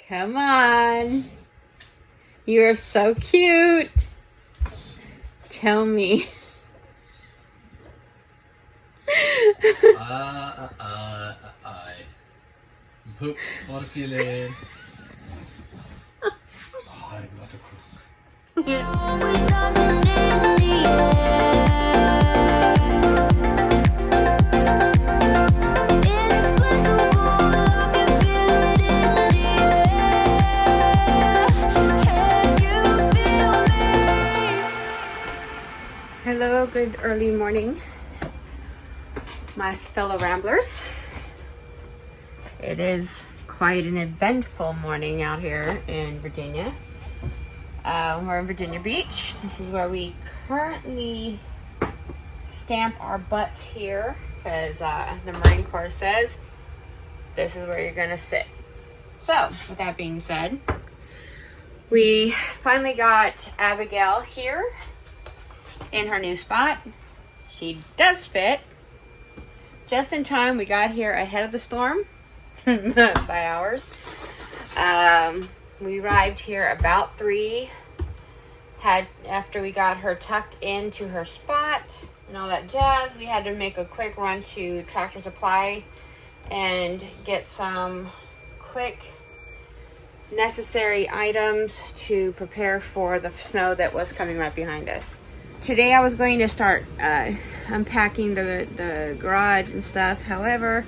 Come on. You're so cute. Tell me. I'm hooked. What a feeling. So I'm not a Hello, good early morning, my fellow ramblers. It is quite an eventful morning out here in Virginia. We're in Virginia Beach. This is where we currently stamp our butts here because the Marine Corps says this is where you're gonna sit. So, with that being said, we finally got Abigail here in her new spot. She does fit. Just in time, we got here ahead of the storm by hours. We arrived here about 3. After we got her tucked into her spot and all that jazz, we had to make a quick run to Tractor Supply and get some quick necessary items to prepare for the snow that was coming right behind us. Today I was going to start unpacking the garage and stuff. However,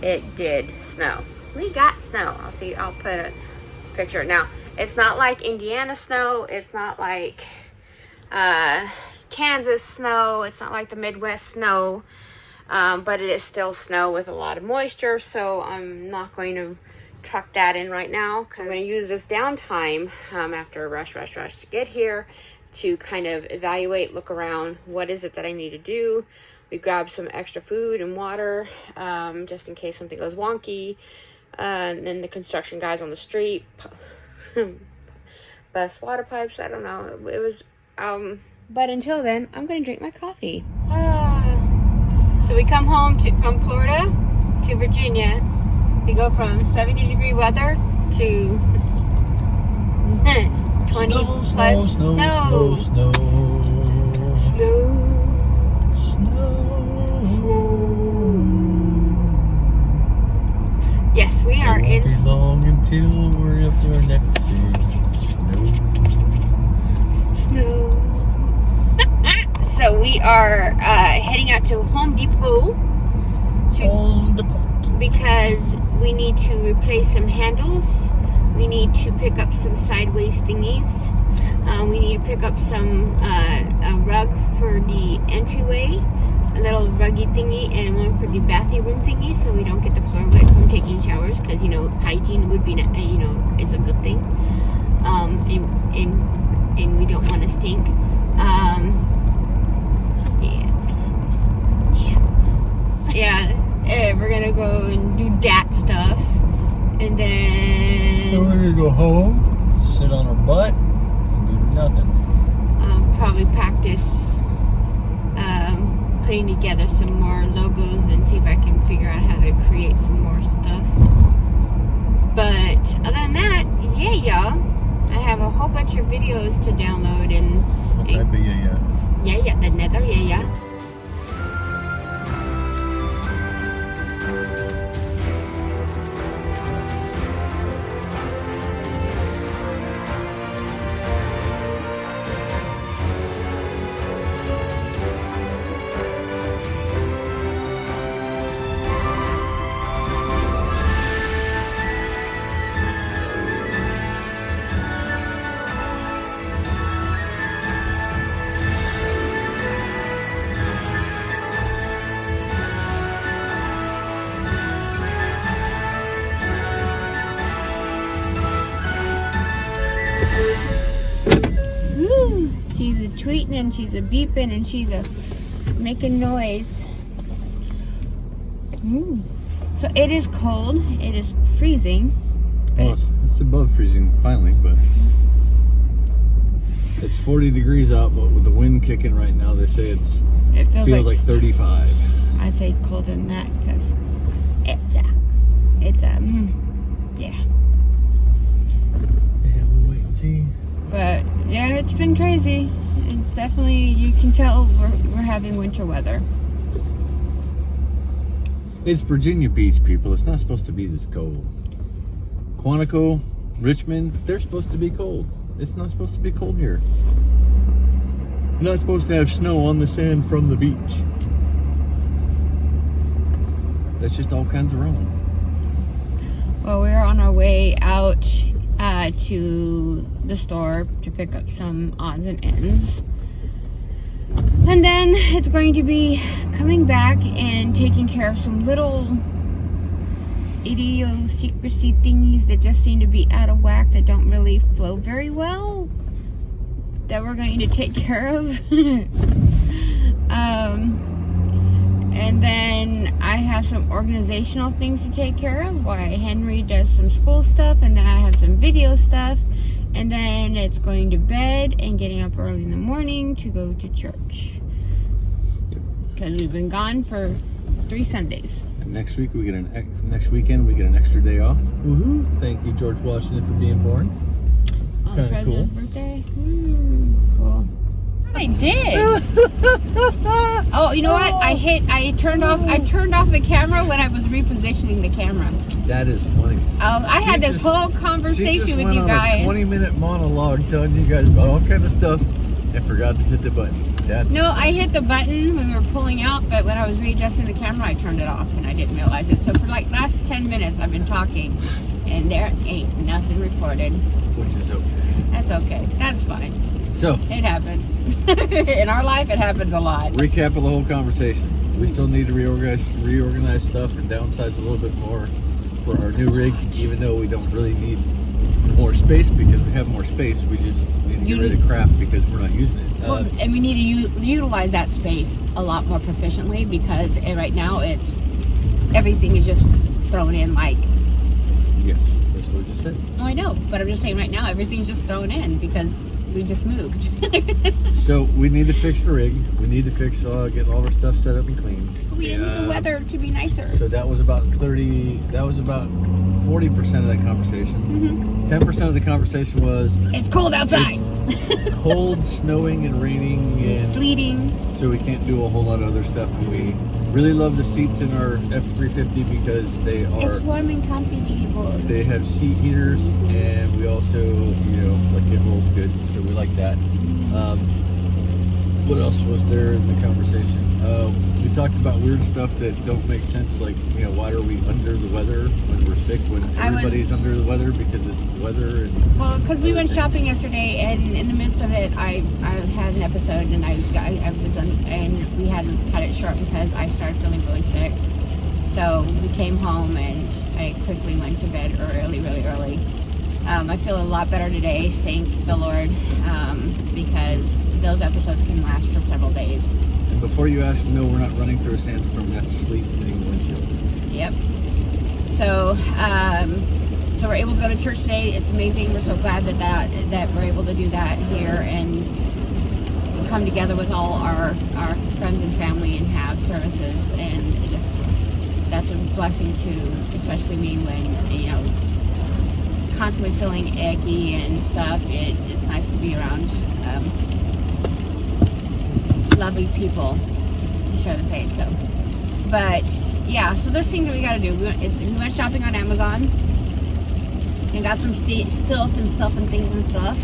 it did snow. We got snow. I'll put a picture. Now, it's not like Indiana snow. It's not like Kansas snow. It's not like the Midwest snow. But it is still snow with a lot of moisture. So I'm not going to truck that in right now. I'm going to use this downtime after a rush to get here to kind of evaluate, look around, what is it that I need to do. We grabbed some extra food and water, just in case something goes wonky. And then the construction guys on the street bust water pipes. I don't know. It was, but until then, I'm gonna drink my coffee. So we come home from Florida to Virginia. We go from 70-degree weather to 20 plus snow. Yes, we are in. Won't be long until we're up our next snow. So we are heading out to Home Depot. Because we need to replace some handles. We need to pick up some sideways thingies. We need to pick up some a rug for the entryway, a little ruggy thingy, and one for the bathroom thingy, so we don't get the floor wet from taking showers. Because hygiene would be is a good thing, and we don't want to stink. Yeah. We're gonna go and do that stuff, and then we're gonna go home, sit on our butt, and do nothing. Probably practice putting together some more logos and see if I can figure out how to create some more stuff. But other than that, yeah, y'all, I have a whole bunch of videos to download and the nether, yeah. She's a tweeting and she's a beeping and she's a making noise. So it is cold. It is freezing. Oh, it's above freezing finally, but it's 40 degrees out. But with the wind kicking right now, they say it feels like 35. I say colder than that because yeah. It's been crazy. It's definitely, you can tell we're having winter weather. It's Virginia Beach, people. It's not supposed to be this cold. Quantico, Richmond, they're supposed to be cold. It's not supposed to be cold here. You're not supposed to have snow on the sand from the beach. That's just all kinds of wrong. Well, we're on our way out to the store to pick up some odds and ends. And then it's going to be coming back and taking care of some little idiosyncrasy thingies that just seem to be out of whack, that don't really flow very well, that we're going to take care of. And then I have some organizational things to take care of while Henry does some school stuff, and then I have some video stuff, and then it's going to bed and getting up early in the morning to go to church. Because we've been gone for 3 Sundays. And next week we get next weekend we get an extra day off. Woohoo! Thank you, George Washington, for being born. Oh, Kind of cool. Birthday. Cool. I did. Oh, you know what? I turned off the camera when I was repositioning the camera. That is funny. I had this whole conversation with you guys. She just went on a 20-minute monologue telling you guys about all kind of stuff and forgot to hit the button. No, I hit the button when we were pulling out, but when I was readjusting the camera, I turned it off and I didn't realize it. So for like last 10 minutes, I've been talking, and there ain't nothing recorded. Which is okay. That's okay. That's fine. So it happens. In our life, it happens a lot. Recap of the whole conversation. We still need to reorganize stuff and downsize a little bit more for our new rig, even though we don't really need more space because we have more space. We just need to get rid of crap because we're not using it. Well, and we need to utilize that space a lot more proficiently, because right now everything is just thrown in like. Yes, that's what I just said. Oh, I know, but I'm just saying right now everything's just thrown in because we just moved. So we need to fix the rig. We need to fix get all our stuff set up and clean. We need the weather to be nicer. So that was about 40% of that conversation. 10% of the conversation was it's cold outside. It's cold, snowing, and raining, and sleeting. So we can't do a whole lot of other stuff. And we really love the seats in our F350 because they are. It's warm and comfy, people. They have seat heaters, and we also, like it rolls good, so we like that. What else was there in the conversation? We talked about weird stuff that don't make sense, like, why are we under the weather when we're sick, when everybody's under the weather because it's weather? Well, because we went shopping yesterday, and in the midst of it, I had an episode, and I was and we had to cut it short because I started feeling really sick. So we came home, and I quickly went to bed really early. I feel a lot better today, thank the Lord, because those episodes can last for several days. And before you ask, no, we're not running through a sandstorm. That's sleet hitting the windshield. Yep. So we're able to go to church today. It's amazing. We're so glad that we're able to do that here and come together with all our friends and family and have services. And that's a blessing too, especially me when, constantly feeling icky and stuff. It's nice to be around lovely people to share the faith. So, but yeah, so there's things that we got to do. We went shopping on Amazon and got some stuff and things and stuff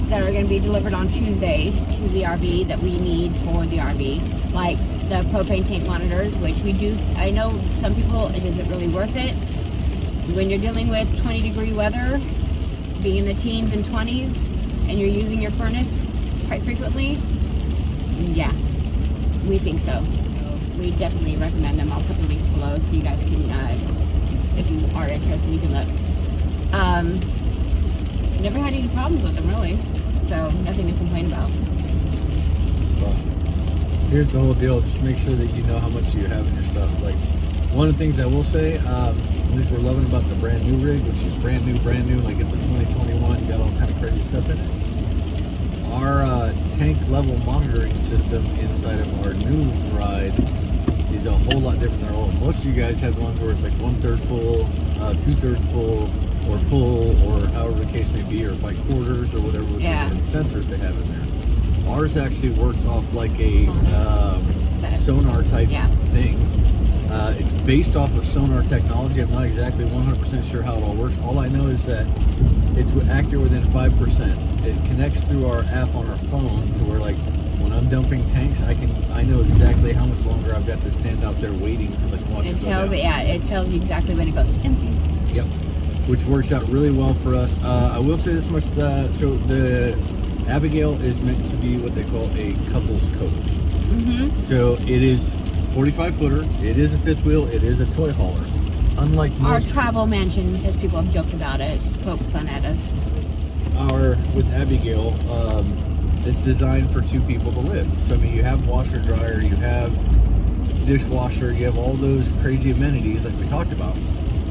that are going to be delivered on Tuesday to the RV that we need for the RV, like the propane tank monitors, which we do. I know some people, it isn't really worth it when you're dealing with 20-degree weather, being in the teens and 20s, and you're using your furnace quite frequently. Yeah, we think so. We definitely recommend them. I'll put the link below so you guys can, if you are interested, you can look. Never had any problems with them, really. So, nothing to complain about. Well, here's the whole deal. Just make sure that you know how much you have in your stuff. Like, one of the things I will say, which we're loving about the brand new rig, which is brand new, like it's a 2021, got all kind of crazy stuff in it. Our tank level monitoring system inside of our new ride is a whole lot different than our old. Most of you guys have ones where it's like 1/3 full, 2/3 full, or full, or however the case may be, or by quarters or whatever with the sensors they have in there. Ours actually works off like a sonar type thing. It's based off of sonar technology. I'm not exactly 100% sure how it all works. All I know is that it's accurate within 5%. It connects through our app on our phone to where, like, when I'm dumping tanks, I know exactly how much longer I've got to stand out there waiting because I can watch it go down. It tells you exactly when it goes empty. Yep, which works out really well for us. I will say this much: so the Abigail is meant to be what they call a couples coach. Mm-hmm. So it is 45-footer. It is a fifth wheel. It is a toy hauler. Unlike most our travel mansion, as people have joked about it, poke fun at us. With Abigail, it's designed for two people to live. So I mean, you have washer dryer, you have dishwasher, you have all those crazy amenities like we talked about,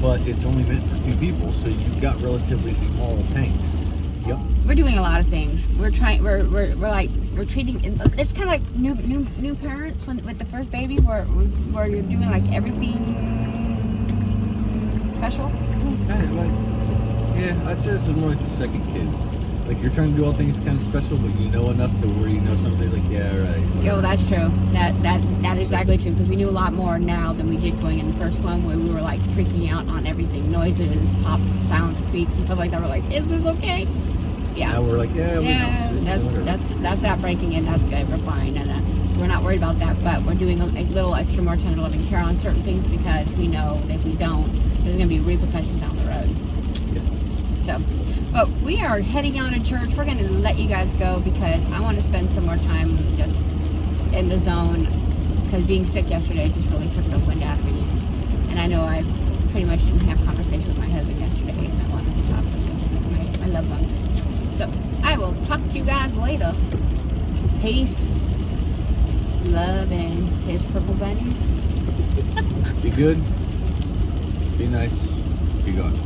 but it's only meant for two people. So you've got relatively small tanks. Yep. We're doing a lot of things. We're treating. It's kind of like new parents with the first baby, where you're doing like everything special. Kind of like, yeah, I'd say this is more like the second kid. Like you're trying to do all things kind of special, but you know enough to where you know somebody's like, yeah, right. Yo, that's true. That is exactly true, because we knew a lot more now than we did going in the first one, where we were like freaking out on everything, noises, pops, sounds, squeaks, and stuff like that. We're like, is this okay? Yeah. Now we're like, that's not breaking in. That's good. We're fine, and we're not worried about that. But we're doing a little extra more tender loving care on certain things, because we know that if we don't, there's going to be repercussions down the road. Yes. So, but we are heading out of church. We're going to let you guys go because I want to spend some more time just in the zone, because being sick yesterday just really took the wind out of me. And I know I pretty much didn't have conversation with my husband yesterday, and I wanted to talk to my loved ones. So I will talk to you guys later. Peace, love, and his purple bunnies. Be good. Be nice. Be gone.